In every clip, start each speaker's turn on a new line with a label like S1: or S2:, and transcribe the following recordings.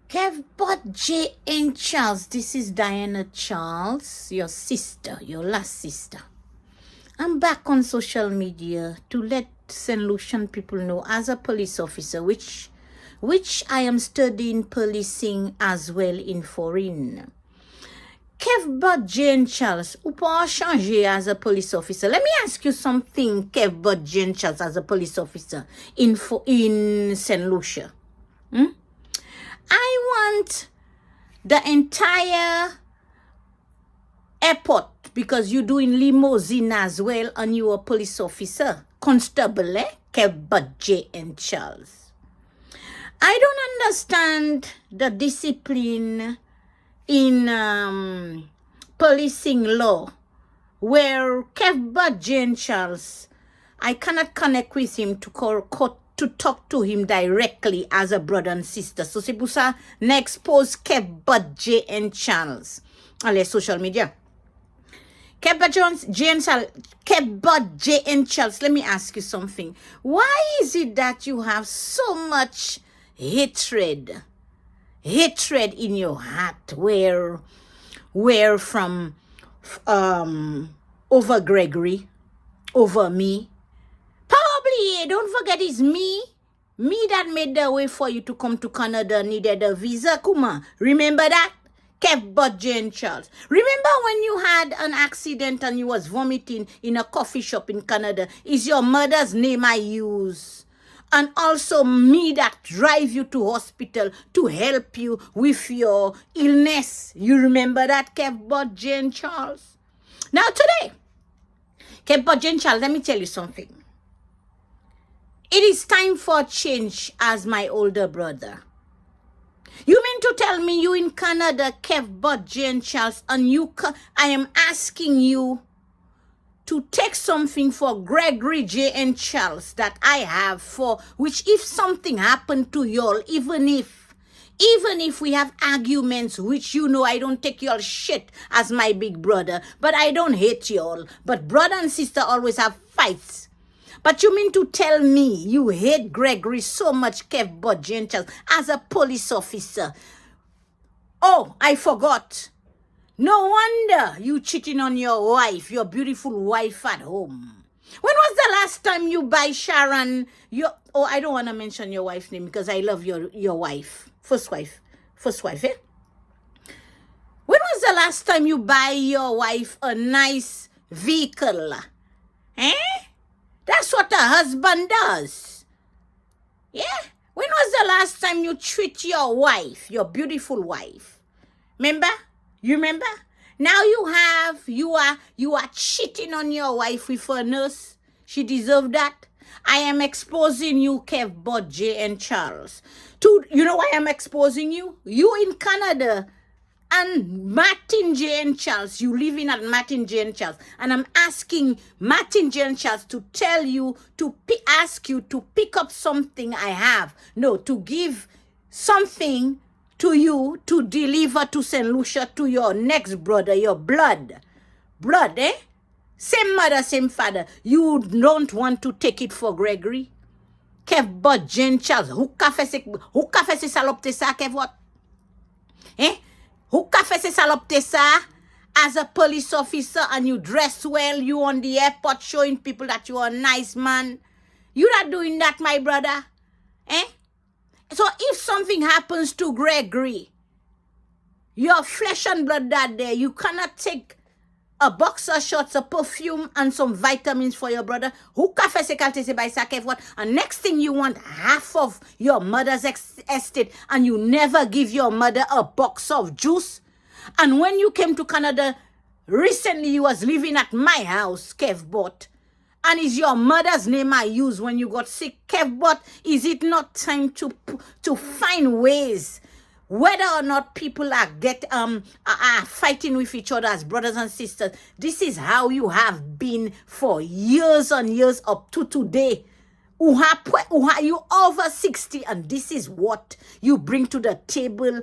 S1: Cufbert Jncharles, this is Jncharles, your sister, your last sister. I'm back on social media to let St. Lucian people know as a police officer, which I am studying policing as well in foreign. Cufbert Jncharles, ou pas changer as a police officer? Let me ask you something, Cufbert Jncharles as a police officer in St. Lucia. I want the entire airport, because you're doing limousine as well and you're a police officer, constable, Cufbert Jncharles. I don't understand the discipline in policing law where Cufbert Jncharles, I cannot connect with him to talk to him directly as a brother and sister. So c'est pour ça n'expose Cufbert Jncharles on les social media. Cufbert Jncharles, let me ask you something. Why is it that you have so much hatred in your heart where from over Gregory, over me? Probably, don't forget it's me that made the way for you to come to Canada, needed a visa, Kuma. Remember that? Cufbert Jncharles. Remember when you had an accident and you was vomiting in a coffee shop in Canada? Is your mother's name I use? And also me that drive you to hospital to help you with your illness. You remember that, Cufbert Jncharles? Now today, Cufbert Jncharles, let me tell you something. It is time for change as my older brother. You mean to tell me you in Canada, Cufbert Jncharles, and I am asking you to take something for Gregory Jncharles that I have for which if something happened to y'all, even if we have arguments, which you know I don't take y'all shit as my big brother, but I don't hate y'all. But brother and sister always have fights. But you mean to tell me you hate Gregory so much, Cufbert Jncharles, as a police officer? Oh, I forgot. No wonder you cheating on your wife, your beautiful wife at home. When was the last time you buy Sharon I don't want to mention your wife's name because I love your wife. First wife, eh? When was the last time you buy your wife a nice vehicle? Eh? That's what a husband does. Yeah? When was the last time you treat your wife, your beautiful wife? Remember? You remember? Now you are cheating on your wife with a nurse. She deserved that. I am exposing you, Cufbert Jncharles. You know why I'm exposing you? You in Canada and Martin Jncharles, you living at Martin Jncharles, and I'm asking Martin Jncharles to tell you, ask you to pick up something I have. No, to give something to you to deliver to St. Lucia, to your next brother, your blood, eh? Same mother, same father. You don't want to take it for Gregory? Cufbert Jncharles, who ka fait se salopte sa, Cufbert? Eh? Who ka fait se salopte sa? As a police officer and you dress well, you on the airport showing people that you are a nice man. You not doing that, my brother. Eh? So if something happens to Gregory, your flesh and blood that day, you cannot take a box of shorts, a perfume, and some vitamins for your brother. Who ka fait se kalte se by sa, Cufbert? And next thing you want half of your mother's estate and you never give your mother a box of juice. And when you came to Canada, recently you was living at my house, Cufbert. And is your mother's name I use when you got sick, Cufbert? Is it not time to find ways, whether or not people are fighting with each other as brothers and sisters? This is how you have been for years and years up to today. You over 60, and this is what you bring to the table.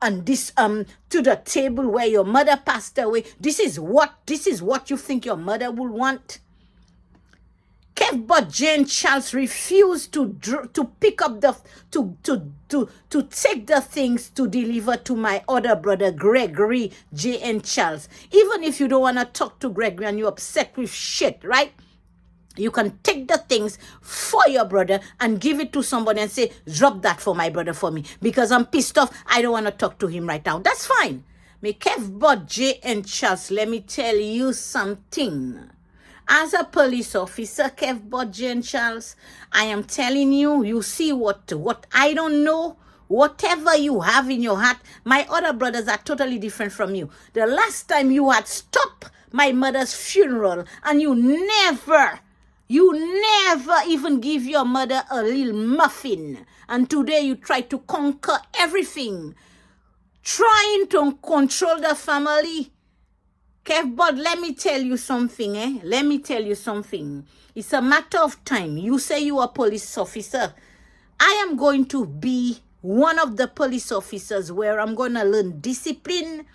S1: And this to the table where your mother passed away. This is what you think your mother will want. Cufbert Jncharles refused to pick up to take the things to deliver to my other brother Gregory Jncharles. Even if you don't want to talk to Gregory and you're upset with shit, right? You can take the things for your brother and give it to somebody and say, drop that for my brother for me. Because I'm pissed off. I don't want to talk to him right now. That's fine. Me Cufbert Jncharles, let me tell you something. As a police officer, Cufbert Jncharles, I am telling you, you see what I don't know. Whatever you have in your heart, my other brothers are totally different from you. The last time you had stopped my mother's funeral and you never even give your mother a little muffin. And today you try to conquer everything, trying to control the family. Cufbert, let me tell you something, Let me tell you something. It's a matter of time. You say you are a police officer. I am going to be one of the police officers where I'm going to learn discipline,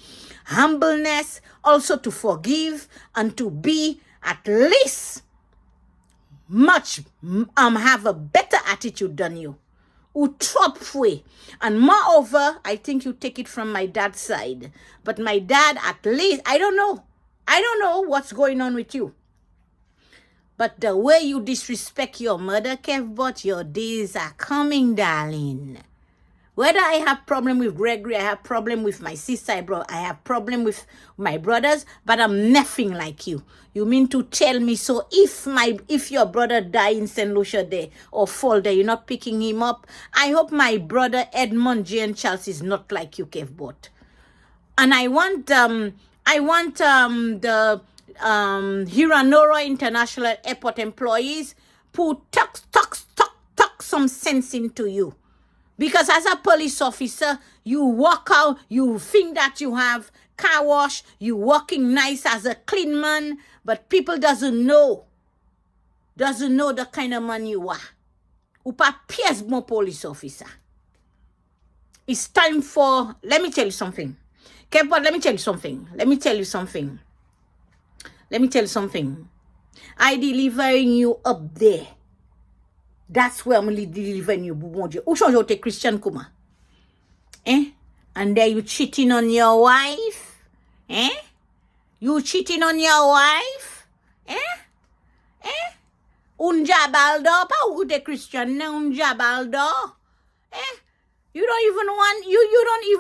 S1: humbleness, also to forgive, and to be at least have a better attitude than you. Utropfwe. And moreover, I think you take it from my dad's side. But my dad, at least, I don't know what's going on with you. But the way you disrespect your mother, Cufbert, your days are coming, darling. Whether I have problem with Gregory, I have problem with my sister, I have problem with my brothers, but I'm nothing like you. You mean to tell me, so if your brother die in St. Lucia there or fall there, you're not picking him up? I hope my brother Edmund Jncharles is not like you, Cufbert. And I want the Hiranora International Airport employees to talk some sense into you. Because as a police officer, you walk out, you think that you have car wash, you walking nice as a clean man, but people doesn't know the kind of man you are. Upa pies mo police officer. It's time for, let me tell you something. Cufbert, let me tell you something. I delivering you up there. That's where I'm delivering you. Who take Christian Kuma? And then you cheating on your wife? You cheating on your wife? Unjabaldo, pa who take Christian na unjabaldo? You don't even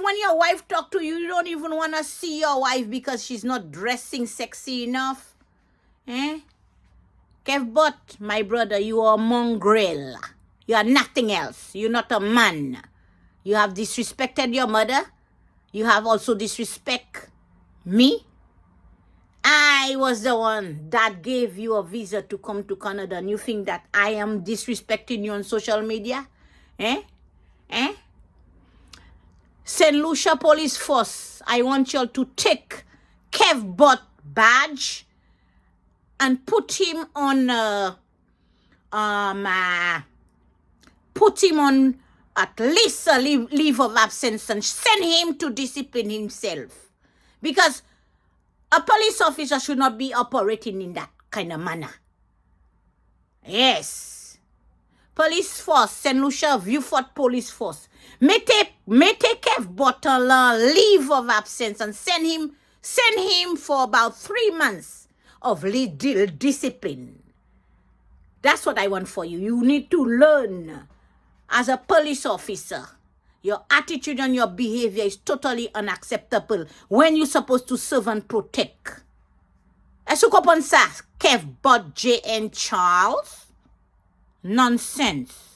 S1: when your wife talk to you, you don't even want to see your wife because she's not dressing sexy enough. Cufbert, my brother, you are a mongrel. You are nothing else. You're not a man. You have disrespected your mother. You have also disrespect me. I was the one that gave you a visa to come to Canada, and you think that I am disrespecting you on social media? St. Lucia Police Force, I want y'all to take Cufbert badge and put him on at least a leave of absence and send him to discipline himself. Because a police officer should not be operating in that kind of manner. Yes. Police force, St. Lucia Viewfort Police Force. May take Cufbert on leave of absence and send him for about 3 months of discipline. That's what I want for you. You need to learn as a police officer. Your attitude and your behavior is totally unacceptable when you're supposed to serve and protect. Est-ce que vous comprenez ça, Cufbert Jncharles? Nonsense.